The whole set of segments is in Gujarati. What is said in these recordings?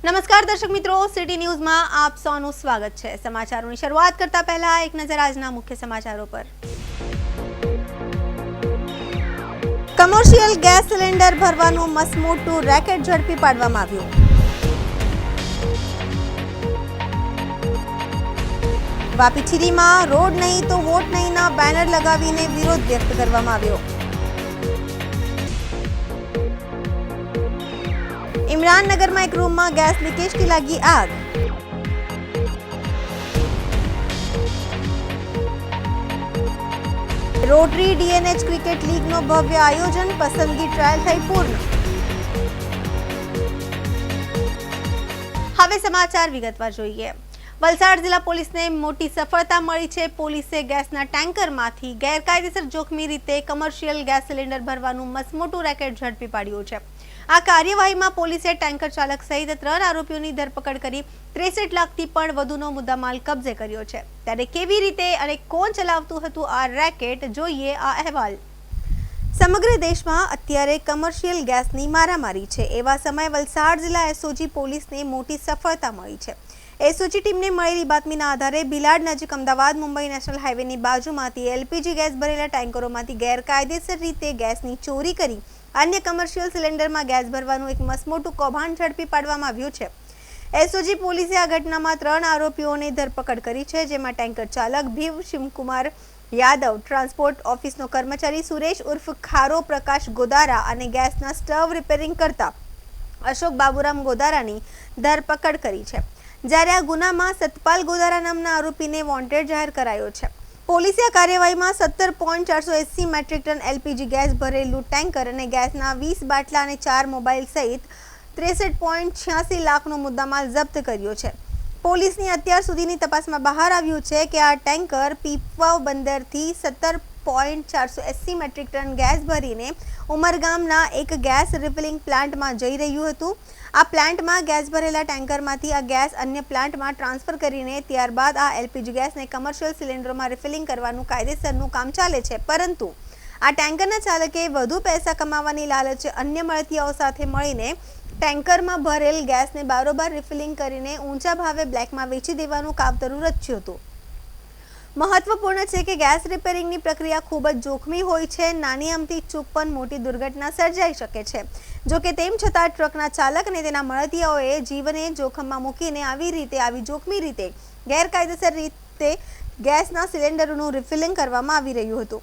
નમસ્કાર દર્શક મિત્રો, સિટી ન્યૂઝમાં આપ સૌનું સ્વાગત છે। સમાચારોની શરૂઆત કરતા પહેલા એક નજર આજના મુખ્ય સમાચારો પર। કમર્શિયલ ગેસ સિલિન્ડર ભરવાનું મસમોટું રેકેટ ઝડપી પાડવામાં આવ્યું। વાપી ચીરીમાં રોડ નહીં તો વોટ નહીંના બેનર લગાવીને વિરોધ વ્યક્ત કરવામાં આવ્યો। इमराननगर में एक रूम में गैस लीकेज की लगी आग। रोटरी डीएनएच क्रिकेट लीग नो भव्य आयोजन, पसंदगी ट्रायल थई पूर्ण। हवे समाचार विगतवार जोईए। वलसाड जिला पुलिस ने मोटी सफलता मळी छे। पुलिसे गैसना टेंकर मांथी गैरकायदेसर जोखमी रीते कमर्शियल गैस सिलिंडर भरवानुं मसमोटुं रेकेट झड़पी पाड्युं छे। आ कार्यवाहीमां पोलीसे टेंकर चालक सहित 3 आरोपीओनी धरपकड़ करी 63 लाखथी पण वधुनो मुद्दामाल कब्जे कर्यो छे। त्यारे केवी रीते अने कोण चलावतुं हतुं आ रेकेट, जोईए आ अहेवाल। समग्र देशमां अत्यारे कमर्शियल गैसनी मारामारी छे। एवा समय वलसाड जिल्ला एसओजी पोलीसने मोटी सफलता मळी छे। एसओजी टीमने मळेली बातमीना आधारे भीलाड नजीक अमदावाद मुंबई नेशनल हाईवेनी बाजुमांथी एलपीजी गैस भरेला टेंकरोमांथी गैरकायदेसर रीते गैसनी चोरी करी अन्य कमर्शियल सिलिंडर में गैस भरवानुं एक मसमोटुं कौभांड झड़पी पाडवामां आव्युं छे। एसओजी पोलीसे आ घटनामां 3 आरोपीओने धरपकड़ करी छे, जेमां टेंकर चालक भीव शिवकुमार यादव, ट्रांसपोर्ट ऑफिसनो कर्मचारी सुरेश उर्फ खारो प्रकाश गोदारा अने गैसना स्टव रिपेरिंग करता अशोक बाबूराम गोदारानी धरपकड़ करी छे। ज्यारे आ गुनामां सतपाल गोदारा नामना आरोपीने वोंटेड जाहेर करायो छे। पोलीसे आ कार्यवाहीमां 17.480 मेट्रिक टन एलपीजी गैस भरेलू टेंकर अने गैसना 20 बाटला अने 4 मोबाइल सहित 63.86 लाखनो मुद्दामाल जप्त कर्यो छे। पोलीसनी अत्यार सुधीनी तपासमां बहार आव्युं छे के आ टेंकर पीपवाव बंदरथी 17.480 मेट्रिक टन गैस भरीने उमरगामना एक गैस रिफिलिंग प्लांटमां जई रह्युं हतुं। आ प्लांटमां गैस भरेला टेंकरमांथी आ गैस अन्य प्लांटमां ट्रांसफर करीने त्यारबाद आ एलपीजी गैसने कमर्शियल सिलिंडरोमां रिफिलिंग करवानुं कायदेसरनुं काम चाले छे। परंतु आ टेंकरना चालके વધુ પૈસા કમાવાની લાલચે अन्य મળતિયાઓ સાથે મળીને ટેંકરમાં ભરેલ ગેસને બારોબાર રિફિલિંગ કરીને ઊંચા ભાવે બ્લેકમાં વેચી દેવાનું કાવતરું રચ્યું હતું। મહત્વપૂર્ણ છે કે ગેસ રિપેરિંગની પ્રક્રિયા ખૂબ જ જોખમી હોય છે। નાની અમથી ચૂક પણ મોટી દુર્ઘટના સર્જાઈ શકે છે। જો કે તેમ છતાં ટ્રકના ચાલક અને તેના મળતિયાઓએ જીવને જોખમમાં મૂકીને આવી જોખમી રીતે ગેરકાયદેસર રીતે ગેસના સિલિન્ડરોનું રિફિલિંગ કરવામાં આવી રહ્યું હતું।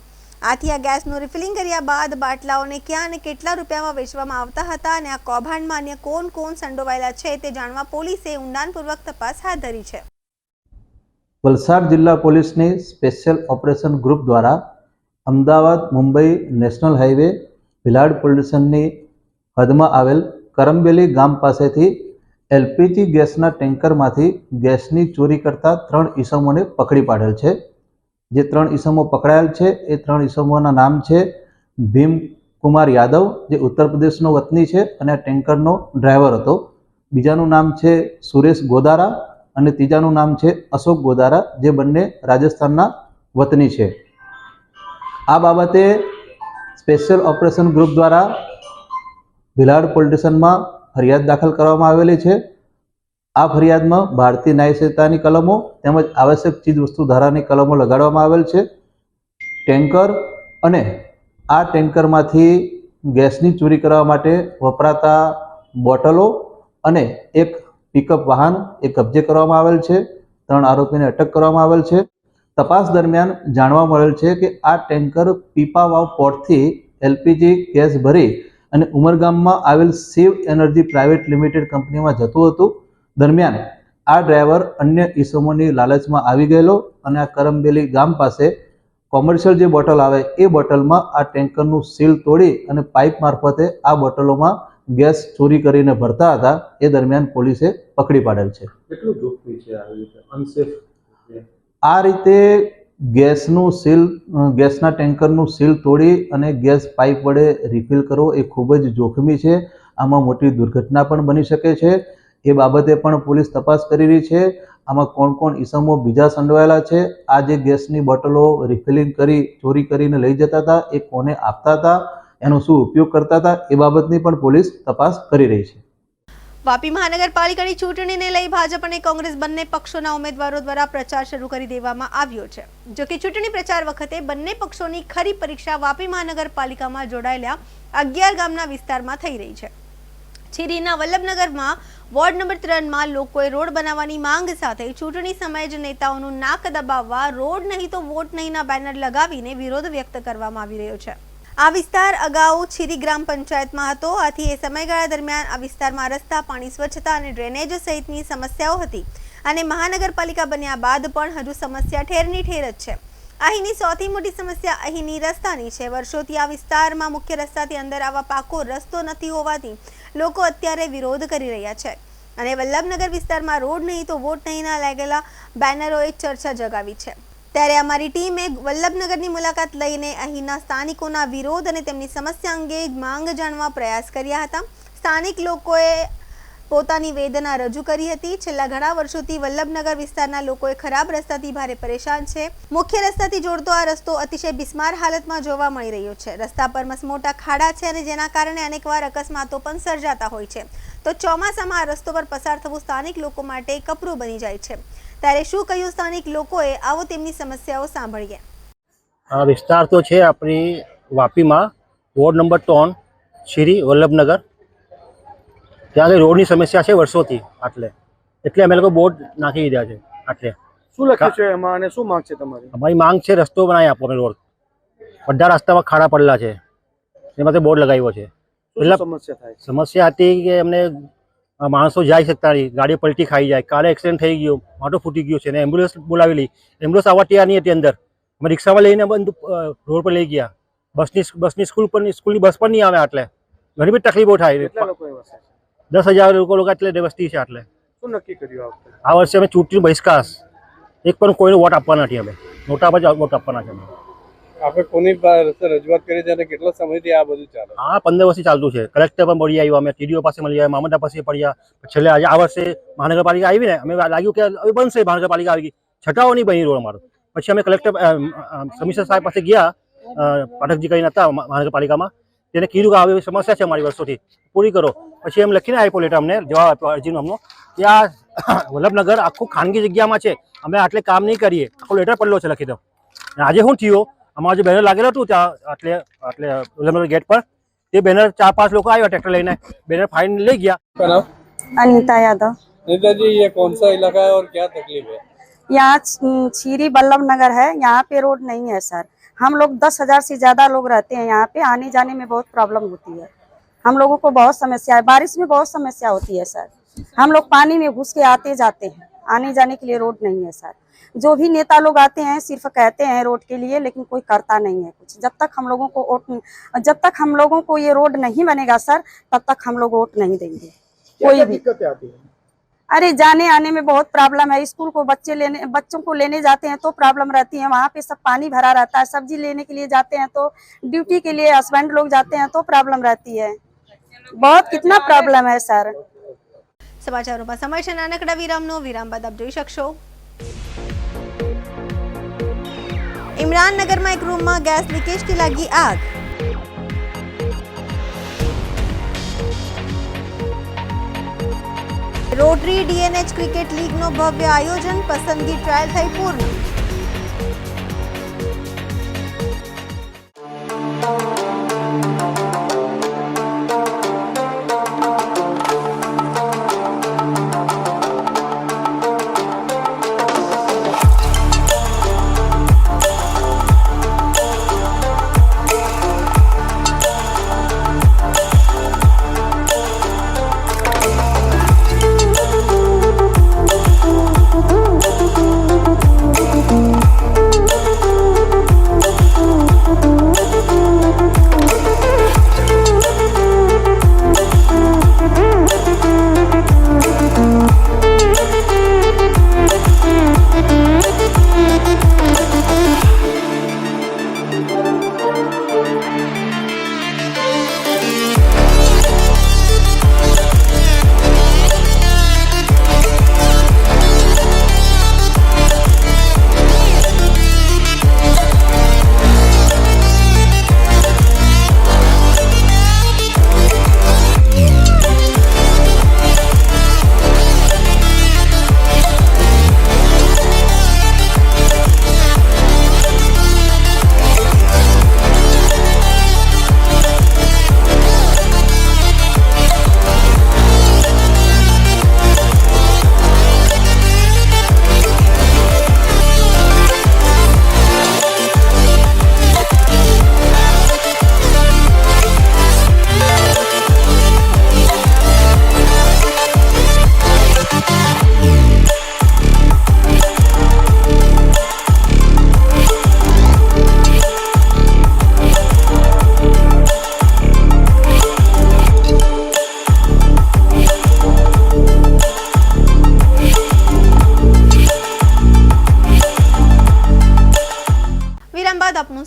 આથી આ ગેસનું રિફિલિંગ કર્યા બાદ બાટલાઓને ક્યાં અને કેટલા રૂપિયામાં વેચવામાં આવતા હતા અને આ કૌભાંડમાં અન્ય કોણ સંડોવાયેલા છે તે જાણવા પોલીસે ઊંડાણપૂર્વક તપાસ હાથ ધરી છે। वलसाड जिला पुलिस ने स्पेशल ऑपरेशन ग्रुप द्वारा Amdavad Mumbai national highway Bhilad police स्टेशननी हदमां आवेल करमबेली गाम पासेथी एलपीजी गैसना टेंकरमांथी गैसनी चोरी करता 3 ईसमोने पकड़ी पाडेल छे। जे 3 ईसमो पकड़ाયેલ છે એ 3 ईसमोना नाम છે ભીમ કુમાર યાદવ, જે ઉત્તર પ્રદેશનો વતની છે અને આ ટેન્કરનો ડ્રાઈવર હતો। બીજાનું નામ છે સુરેશ ગોદારા અને ત્રીજાનું નામ છે અશોક ગોદારા, જે બંને રાજસ્થાનના વતની છે। આ બાબતે સ્પેશિયલ ઓપરેશન ગ્રુપ દ્વારા ભીલાડ પોલીસ સ્ટેશનમાં ફરિયાદ દાખલ કરવામાં આવેલી છે। આ ફરિયાદમાં ભારતીય ન્યાય સંહિતાની કલમો તેમજ આવશ્યક ચીજ વસ્તુ ધારાની કલમો લગાડવામાં આવેલ છે। ટેન્કર અને આ ટેન્કરમાંથી ગેસની ચોરી કરવા માટે વપરાતા બોટલો અને એક પિકઅપ વાહન એ કબજે કરવામાં આવેલ છે। 3 આરોપીને અટક કરવામાં આવેલ છે। તપાસ દરમિયાન જાણવા મળેલ છે કે આ ટેન્કર પીપાવાવ પોર્ટથી એલપીજી ગેસ ભરી અને ઉમરગામમાં આવેલ શિવ એનર્જી પ્રાઇવેટ લિમિટેડ કંપનીમાં જતું હતું। દરમિયાન આ ડ્રાઈવર અન્ય ઈસમોની લાલચમાં આવી ગયેલો અને આ કરમબેલી ગામ પાસે કોમર્શિયલ જે બોટલ આવે એ બોટલમાં આ ટેન્કરનું સીલ તોડી અને પાઇપ મારફતે આ બોટલોમાં ગેસ ચોરી કરીને ભરતા હતા। એ દરમિયાન પોલીસે પકડી પાડેલ છે। કેટલું જોખમી છે આ રીતે અનસેફ? આ રીતે ગેસનું સીલ, ગેસના ટેન્કરનું સીલ તોડી અને ગેસ પાઇપ વડે રિફિલ કરવો એ ખૂબ જ જોખમી છે। આમાં મોટી દુર્ઘટના પણ બની શકે છે। એ બાબતે પણ પોલીસ તપાસ કરી રહી છે। આમાં કોણ ઈસમો બીજા સંડોવાયેલા છે, આ જે ગેસની બોટલો રિફિલિંગ કરી ચોરી કરીને લઈ જતા હતા એ કોને આપતા હતા, એનો શું ઉપયોગ કરતા હતા, એ બાબતની પણ પોલીસ તપાસ કરી રહી છે। વાપી મહાનગરપાલિકાની ચૂંટણીને લઈ ભાજપ અને કોંગ્રેસ બંને પક્ષોના ઉમેદવારો દ્વારા પ્રચાર શરૂ કરી દેવામાં આવ્યો છે. જો કે ચૂંટણી પ્રચાર વખતે બંને પક્ષોની ખરી પરીક્ષા વાપી મહાનગરપાલિકામાં જોડાયેલા 11 ગામના વિસ્તારમાં થઈ રહી છે. છીરીના વલ્લભનગરમાં વોર્ડ નંબર 3માં લોકોએ રોડ બનાવવાની માંગ સાથે ચૂંટણી સમયે જ નેતાઓનું નાક દબાવવા રોડ નહીં તો વોટ નહીંના બેનર લગાવીને વિરોધ વ્યક્ત કરવામાં આવી રહ્યો છે. આ વિસ્તાર અગાઉ છીરી ગ્રામ પંચાયતમાં હતો. આથી એ સમયગાળા દરમિયાન આ વિસ્તારમાં રસ્તા, પાણી, સ્વચ્છતા અને ડ્રેનેજ સહિતની સમસ્યાઓ હતી અને મહાનગરપાલિકા બન્યા બાદ પણ હજુ સમસ્યા ઠેરની ઠેર જ છે. અહીંની સૌથી મોટી સમસ્યા અહીંની રસ્તાની છે. વર્ષોથી આ વિસ્તારમાં મુખ્ય રસ્તાથી અંદર આવવા પાકો રસ્તો નથી હોવાથી લોકો અત્યારે વિરોધ કરી રહ્યા છે અને વલ્લભનગર વિસ્તારમાં રોડ નહીં તો વોટ નહીંના લાગેલા બેનરોએ ચર્ચા જગાવી છે. ત્યારે અમારી ટીમે વલ્લભનગરની મુલાકાત લઈને અહીંના સ્થાનિકોના વિરોધ અને તેમની સમસ્યા અંગે માંગ જાણવા પ્રયાસ કર્યા હતા. સ્થાનિક લોકોએ પોતાની વેદના રજૂ કરી હતી. છેલ્લા ઘણા વર્ષોથી વલ્લભનગર વિસ્તારના લોકોએ ખરાબ રસ્તાથી ભારે પરેશાન છે. મુખ્ય રસ્તાથી જોડતો આ રસ્તો અતિશય બિસ્માર હાલતમાં જોવા મળી રહ્યો છે. રસ્તા પર મસમોટા ખાડા છે અને જેના કારણે અનેકવાર અકસ્માતો પણ સર્જાતા હોય છે. તો ચોમાસામાં આ રસ્તો પર પસાર થવું સ્થાનિક લોકો માટે કપરું બની જાય છે. ત્યારે શું કહ્યું સ્થાનિક લોકોએ, આવો તેમની સમસ્યાઓ સાંભળીએ. આ વિસ્તાર તો છે આપણી વાપીમાં વોર્ડ નંબર 3 છીરી વલ્લભનગર. ત્યાં આગળ રોડની સમસ્યા છે વર્ષોથી. એટલે અમે લોકો બોર્ડ નાખી દીધા છે. શું લખ્યું છે એમાં અને શું માંગ છે તમારી? અમારી માંગ છે રસ્તો બનાવી આપો. અમે રોડ બધા રસ્તામાં ખાડા પડેલા છે, એમાં બોર્ડ લગાવ્યો છે. સમસ્યા થાય? સમસ્યા હતી કે અમને માણસો જઈ શકતા નહીં, ગાડી પલટી ખાઈ જાય. કાલે એક્સિડન્ટ થઈ ગયો, માટો ફૂટી ગયો છે ને એમ્બ્યુલન્સ બોલાવેલી. એમ્બ્યુલન્સ આવવા તૈયાર નહીં હતી અંદર. અમે રિક્ષામાં લઈને રોડ પર લઈ ગયા. બસની સ્કૂલની બસ પણ નહીં આવે. એટલે ઘણી બધી તકલીફો થાય. 10,000 લોકો એટલે વસ્તી છે. શું નક્કી કર્યું આ વર્ષે અમે ચૂંટણી બહિષ્કાર, એક પણ કોઈને વોટ આપવાના નથી. અમે નોટા પર જ વોટ આપવાના છે. આપણે કોની પાસે રજૂઆત કરી છે અને કેટલા સમયથી આ બધું ચાલે? 15 વર્ષથી ચાલતું છે. કલેક્ટર પણ મળી આવ્યા, અમે ટીડીઓ પાસે મળી આવ્યા, મામલતદાર પાસે પડ્યા. છેલ્લે આજે આ વર્ષે મહાનગરપાલિકા આવી ને, અમે લાગ્યું કે હવે બનશે. મહાનગરપાલિકા આવી ગઈ, છટાઓ નહીં બની રોડ અમારો. પછી અમે કલેક્ટર કમિશનર સાહેબ પાસે ગયા, પાઠકજી કહીને હતા મહાનગરપાલિકામાં. તેને કીધું કે આવી સમસ્યા છે અમારી વર્ષોથી, પૂરી કરો. પછી એમ લખીને આપ્યો લેટર, અમને જવાબ આપ્યો અરજીનો અમનો કે આ વલ્લભનગર આખું ખાનગી જગ્યામાં છે, અમે આટલે કામ નહીં કરીએ. આખો લેટર પડેલો છે લખી દો. આજે શું થયું, અમારું જે બેનર લાગેલું હતું ત્યાં એટલે વલ્લભનગર ગેટ પર, તે બેનર 4-5 લોકો આવ્યા ટ્રેક્ટર લઈને, બેનર ફાइन ले गया. अनीता यादव. अनीता जी, ये कौन सा इलाका है और क्या तकलीफ है? यहाँ छीरी वल्लभनगर है. यहाँ पे रोड नहीं है सर. हम लोग 10,000 से ज्यादा लोग रहते हैं यहाँ पे. आने जाने में बहुत प्रॉब्लम होती है. हम लोगों को बहुत समस्या है. बारिश में बहुत समस्या होती है सर. हम लोग पानी में घुस के आते जाते हैं. आने जाने के लिए रोड नहीं है सर. जो भी नेता लोग आते हैं सिर्फ कहते हैं रोड के लिए, लेकिन कोई करता नहीं है कुछ. जब तक हम लोगों को ये रोड नहीं बनेगा सर, तब तक हम लोग वोट नहीं देंगे. कोई भी दिक्कतें आती है? अरे जाने आने में बहुत प्रॉब्लम है. स्कूल को बच्चों को लेने जाते हैं तो प्रॉब्लम रहती है. वहाँ पे सब पानी भरा रहता है. सब्जी लेने के लिए जाते हैं तो, ड्यूटी के लिए हस्बैंड लोग जाते हैं तो प्रॉब्लम रहती है. बहुत कितना प्रॉब्लम है सर. સમાચારોમાં સમય છે નાનકડા વિરામનો. વિરામ બાદ આપ જોઈ શકશો ઇમરાનનગરમાં એક રૂમમાં ગેસ લીકેજથી લાગી આગ. રોટરી DNH ક્રિકેટ લીગનો ભવ્ય આયોજન, પસંદગી ટ્રાયલ થઈ પૂર્ણ.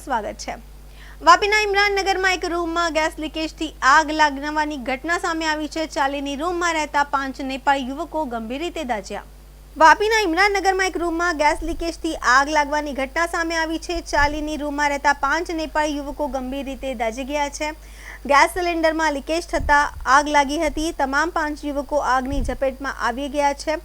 સ્વાગત છે। વાપીના ઇમરાનનગરમાં એક રૂમમાં ગેસ લીકેજથી આગ લાગવાની ઘટના સામે આવી છે। ચાલીની રૂમમાં રહેતા 5 નેપાળી યુવકો ગંભીર રીતે દાઝ્યા। વાપીના ઇમરાનનગરમાં એક રૂમમાં ગેસ લીકેજથી આગ લાગવાની ઘટના સામે આવી છે। ચાલીની રૂમમાં રહેતા 5 નેપાળી યુવકો ગંભીર રીતે દાઝી ગયા છે। ગેસ સિલિન્ડરમાં લીકેજ થતાં આગ લાગી હતી। તમામ 5 યુવકો આગની ઝપેટમાં આવી ગયા છે।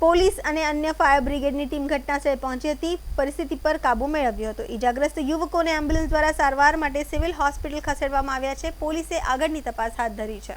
પોલીસ અને અન્ય ફાયર બ્રિગેડની ટીમ ઘટનાસ્થળે પહોંચી હતી, પરિસ્થિતિ પર કાબુ મેળવ્યો હતો। ઇજાગ્રસ્ત યુવકોને એમ્બ્યુલન્સ દ્વારા સારવાર માટે સિવિલ હોસ્પિટલ ખસેડવામાં આવ્યા છે। પોલીસે આગળની તપાસ હાથ ધરી છે।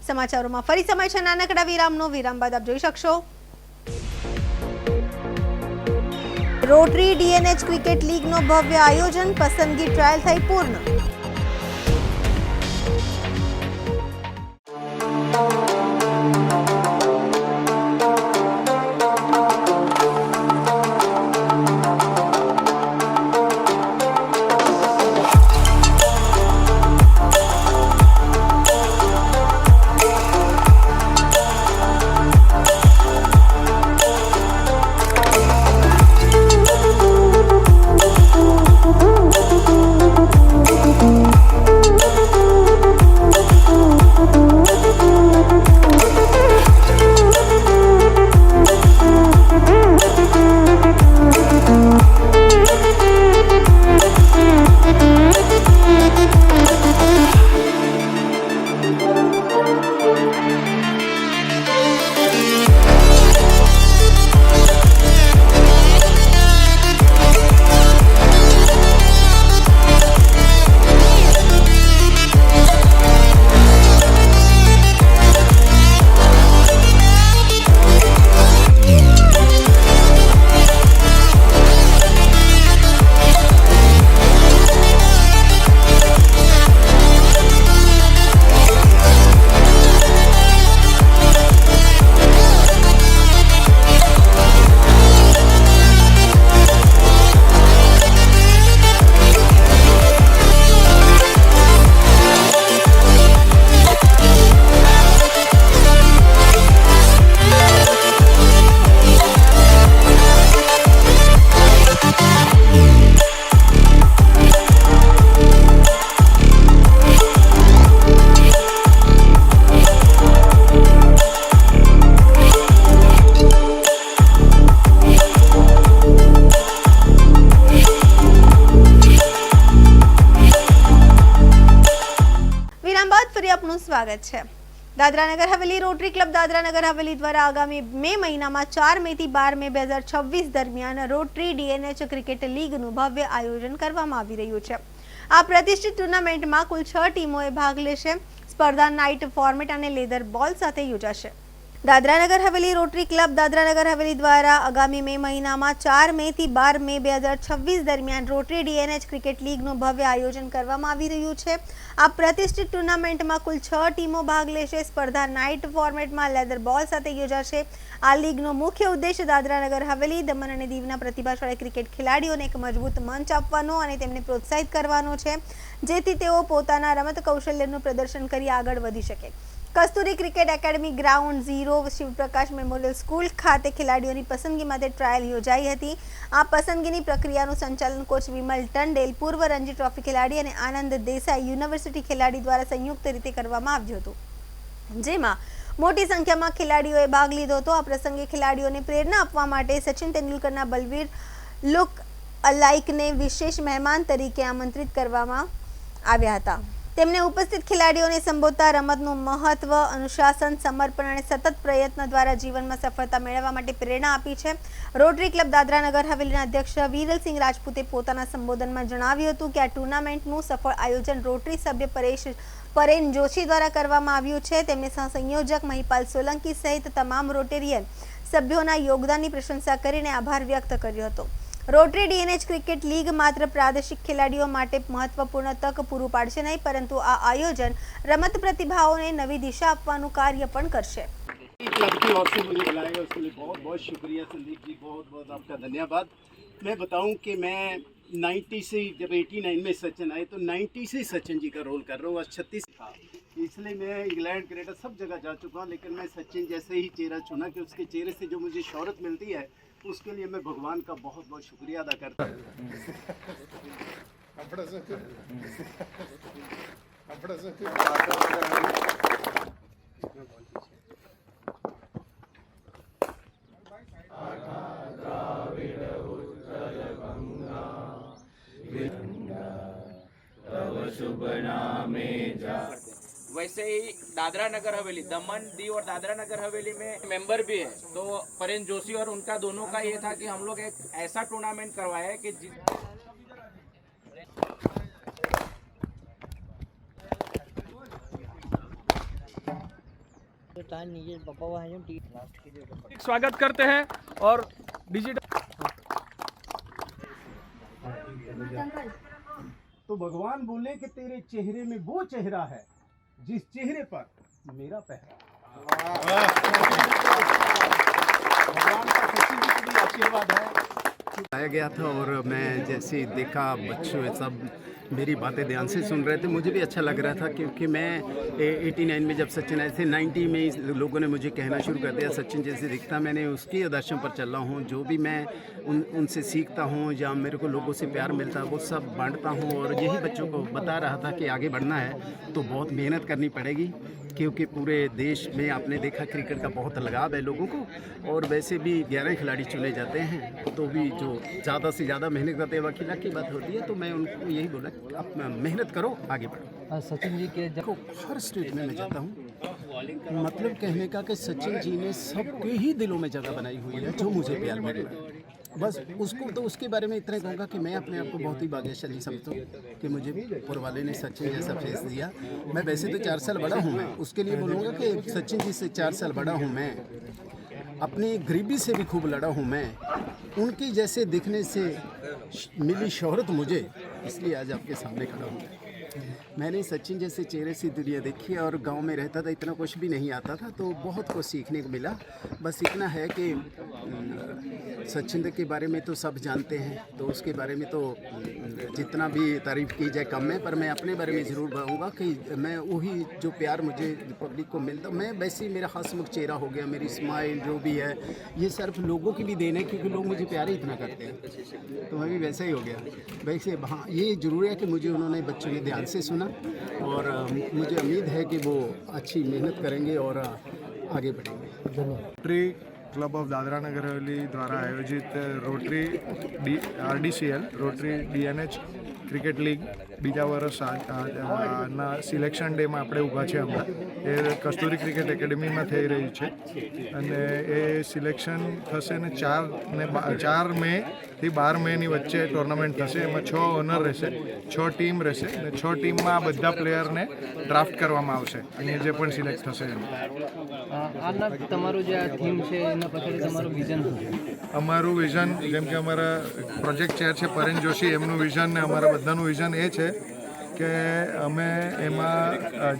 સમાચારોમાં ફરી સમય છે નાનકડા વિરામનો। વિરામ બાદ આપ જોઈ શકશો રોટરી ડીએનએચ ક્રિકેટ લીગનો ભવ્ય આયોજન, પસંદગી ટ્રાયલ થઈ પૂર્ણ। સ્વાગત છે। દાદરાનગર હવેલી રોટરી ક્લબ દાદરાનગર હવેલી દ્વારા આગામી મે મહિનામાં 4 મે થી 12 મે 2026 દરમિયાન રોટરી ડીએનએચ ક્રિકેટ લીગનું ભવ્ય આયોજન કરવામાં આવી રહ્યું છે। આ પ્રતિષ્ઠિત ટુર્નામેન્ટમાં કુલ 6 ટીમોએ ભાગ લેશે। સ્પર્ધા નાઇટ ફોર્મેટ અને લેધર બોલ સાથે યોજાશે। દાદરાનગર હવેલી રોટરી ક્લબ દાદરાનગર હવેલી દ્વારા આગામી મે મહિનામાં 4 મે થી 12 મે 2026 દરમિયાન રોટરી ડીએનએચ ક્રિકેટ લીગનું ભવ્ય આયોજન કરવામાં આવી રહ્યું છે। આ પ્રતિષ્ઠિત ટુર્નામેન્ટમાં કુલ 6 ટીમો ભાગ લેશે। સ્પર્ધા નાઇટ ફોર્મેટમાં લેધર બોલ સાથે યોજાશે। આ લીગનો મુખ્ય ઉદ્દેશ દાદરાનગર હવેલી, દમણ અને દીવના પ્રતિભાશાળી ક્રિકેટ ખેલાડીઓને એક મજબૂત મંચ આપવાનો અને તેમને પ્રોત્સાહિત કરવાનો છે, જેથી તેઓ પોતાના રમત કૌશલ્યનું પ્રદર્શન કરી આગળ વધી શકે। Kasturi cricket academy ground 0 Shivprakash memorial school ખાતે ખેલાડીઓની પસંદગી માટે ટ્રાયલ યોજાઈ હતી। આ પસંદગીની પ્રક્રિયાનું સંચાલન કોચ વિમલ ટંડેલ, પૂર્વ રણજી ટ્રોફી ખેલાડી, અને આનંદ દેસાઈ, યુનિવર્સિટી ખેલાડી દ્વારા સંયુક્ત રીતે કરવામાં આવ્યું હતું। જેમાં મોટી સંખ્યામાં ખેલાડીઓએ ભાગ લીધો હતો. આ પ્રસંગે ખેલાડીઓને પ્રેરણા આપવા માટે સચિન તેંડુલકરના બલવીર લુક અલાઇકને વિશેષ મહેમાન તરીકે આમંત્રિત કરવામાં આવ્યા હતા. તેમણે ઉપસ્થિત ખેલાડીઓને સંબોધતા રમતનું મહત્વ, અનુશાસન, સમર્પણ અને સતત પ્રયત્ન દ્વારા જીવનમાં સફળતા મેળવવા માટે પ્રેરણા આપી છે. રોટરી ક્લબ દાદરા નગર હવેલીના અધ્યક્ષ વિરલસિંહ રાજપૂતે પોતાના સંબોધનમાં જણાવ્યું હતું કે આ ટુર્નામેન્ટનું સફળ આયોજન રોટરી સભ્ય પરેન જોશી દ્વારા કરવામાં આવ્યું છે. તેમણે સહસંયોજક મહિપાલ સોલંકી સહિત તમામ રોટેરિયન સભ્યોના યોગદાનની પ્રશંસા કરીને આભાર વ્યક્ત કર્યો હતો. રોટરી ડીએનએચ ક્રિકેટ લીગ માત્ર પ્રાદેશિક ખેલાડીઓ માટે મહત્વપૂર્ણ તક પૂરું પાડશે નહીં, પરંતુ આ આયોજન રમત પ્રતિભાઓને નવી દિશા આપવાનું કાર્ય પણ કરશે. क्लब की ओर से मुझे बुलाया उसके लिए बहुत बहुत शुक्रिया संदीप जी, बहुत बहुत आपका धन्यवाद. मैं बताऊं कि मैं 90 से जब 89 में सचिन आए तो 90 से सचिन जी का रोल कर रहा हूँ. आज 36 था, इसलिए मैं इंग्लैंड कनाडा सब जगह जा चुका हूँ, लेकिन मैं सचिन जैसे ही चेहरा चुना कि उसके चेहरे से जो मुझे शोहरत मिलती है उसके लिए मैं भगवान का बहुत बहुत शुक्रिया अदा करता हूँ. वैसे ही दादरा नगर हवेली, दमन दीव और दादरा नगर हवेली में मेंबर भी है, तो परेन जोशी और उनका दोनों का ये था कि हम लोग एक ऐसा टूर्नामेंट करवाया है कि स्वागत करते हैं और डिजिटल तो भगवान बोले कि तेरे चेहरे में वो चेहरा है जिस चेहरे पर मेरा पहरा. भगवान का सचिन जी को भी आशीर्वाद है. आया गया था और मैं जैसे देखा बच्चों सब मेरी बातें ध्यान से सुन रहे थे, मुझे भी अच्छा लग रहा था क्योंकि मैं 89 में जब सचिन आए थे, 90 में लोगों ने मुझे कहना शुरू कर दिया सचिन जैसे दिखता. मैंने उसके आदर्शों पर चल रहा हूँ. जो भी मैं उनसे सीखता हूँ या मेरे को लोगों से प्यार मिलता है वो सब बांटता हूँ. और यही बच्चों को बता रहा था कि आगे बढ़ना है तो बहुत मेहनत करनी पड़ेगी, क्योंकि पूरे देश में आपने देखा क्रिकेट का बहुत लगाव है लोगों को. और वैसे भी 11 खिलाड़ी चुने जाते हैं, तो भी जो ज़्यादा से ज़्यादा मेहनत करते हैं वकीला की बात होती है. तो मैं उनको यही बोला आप मेहनत करो, आगे बढ़ो. सचिन जी के देखो हर स्टेट में मैं जाता हूँ, मतलब कहने का कि सचिन जी ने सबके ही दिलों में जगह बनाई हुई है जो मुझे प्यार मिल रहा है. बस उसको तो उसके बारे में इतना कहूँगा कि मैं अपने आप को बहुत ही भाग्यशाली समझता हूँ कि मुझे ऊपर वाले ने सचिन जैसा फेस दिया. मैं वैसे तो 4 साल बड़ा हूँ, मैं उसके लिए बोलूँगा कि सचिन जी से 4 साल बड़ा हूँ मैं. अपनी गरीबी से भी खूब लड़ा हूँ मैं. उनकी जैसे दिखने से मिली शोहरत मुझे, इसलिए आज आपके सामने खड़ा हूँ. मैंने सचिन जैसे चेहरे से दुनिया देखी और गांव में रहता था, इतना कुछ भी नहीं आता था, तो बहुत कुछ सीखने को मिला. बस इतना है कि सचिन के बारे में तो सब जानते हैं, तो उसके बारे में तो जितना भी तारीफ़ की जाए कम है. पर मैं अपने बारे में ज़रूर बताऊँगा कि मैं वही जो प्यार मुझे पब्लिक को मिलता, मैं वैसे ही मेरा हंसमुख चेहरा हो गया, मेरी स्माइल जो भी है ये सिर्फ लोगों की भी देन है, क्योंकि लोग मुझे प्यार ही इतना करते हैं, तो मैं भी वैसा ही हो गया. वैसे हाँ ये ज़रूर है कि मुझे उन्होंने बच्चों ने ध्यान से सुना और मुझे उम्मीद है कि वो अच्छी मेहनत करेंगे और आगे बढ़ेंगे. Rotary club of Dadra Nagar Haveli द्वारा आयोजित rotary RDCL rotary DNH cricket league બીજા વર્ષના સિલેક્શન ડેમાં આપણે ઊભા છે હમણાં. એ કસ્તુરી ક્રિકેટ એકેડેમીમાં થઈ રહી છે અને એ સિલેક્શન થશે ને 4 મેથી 12 મેની વચ્ચે ટુર્નામેન્ટ થશે. એમાં 6 ઓનર રહેશે, 6 ટીમ રહેશે અને 6 ટીમમાં આ બધા પ્લેયરને ડ્રાફ્ટ કરવામાં આવશે અહીંયા જે પણ સિલેક્ટ થશે એમ. આના તમારું જે આ થીમ છે એના પાછળ તમારું વિઝન શું છે? અમારું વિઝન, જેમ કે અમારા પ્રોજેક્ટ ચેર છે પરેન જોશી, એમનું વિઝન ને અમારા બધાનું વિઝન એ છે કે અમે એમાં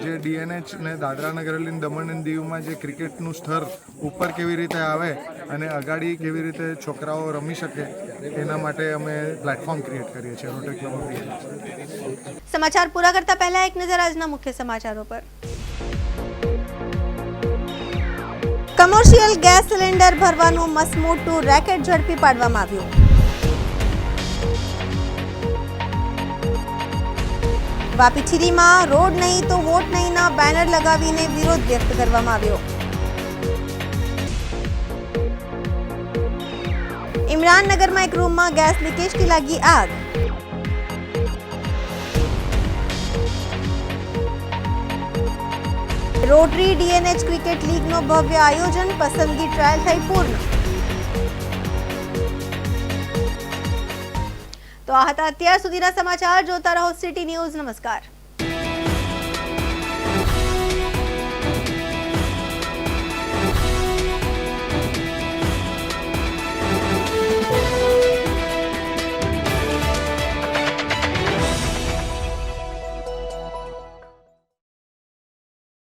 જે DNH ને દાદરા નગર હવેલી દમણ અને દીવમાં જે ક્રિકેટનું સ્તર ઉપર કેવી રીતે આવે અને અગાડી કેવી રીતે છોકરાઓ રમી શકે એના માટે અમે પ્લેટફોર્મ ક્રિએટ કરીએ છીએ રોટરી ક્લબ ઓફ DNH. સમાચાર પૂરા કરતા પહેલા એક નજર આજના મુખ્ય સમાચારો પર. કમર્શિયલ ગેસ સિલિન્ડર ભરવાનું મસમોટું રેકેટ ઝડપી પાડવામાં આવ્યું. વાપીછીરીમાં રોડ નહીં તો વોટ નહીંના બેનર લગાવીને વિરોધ વ્યક્ત કરવામાં આવ્યો. ઇમરાનનગરમાં એક રૂમમાં ગેસ લીકેજથી લાગી આગ. રોટરી ડીએનએચ ક્રિકેટ લીગનો ભવ્ય આયોજન, પસંદગી ટ્રાયલ થઈ પૂર્ણ. તો આ હતા અત્યાર સુધીના સમાચાર. જોતા રહો સિટી ન્યૂઝ. નમસ્કાર.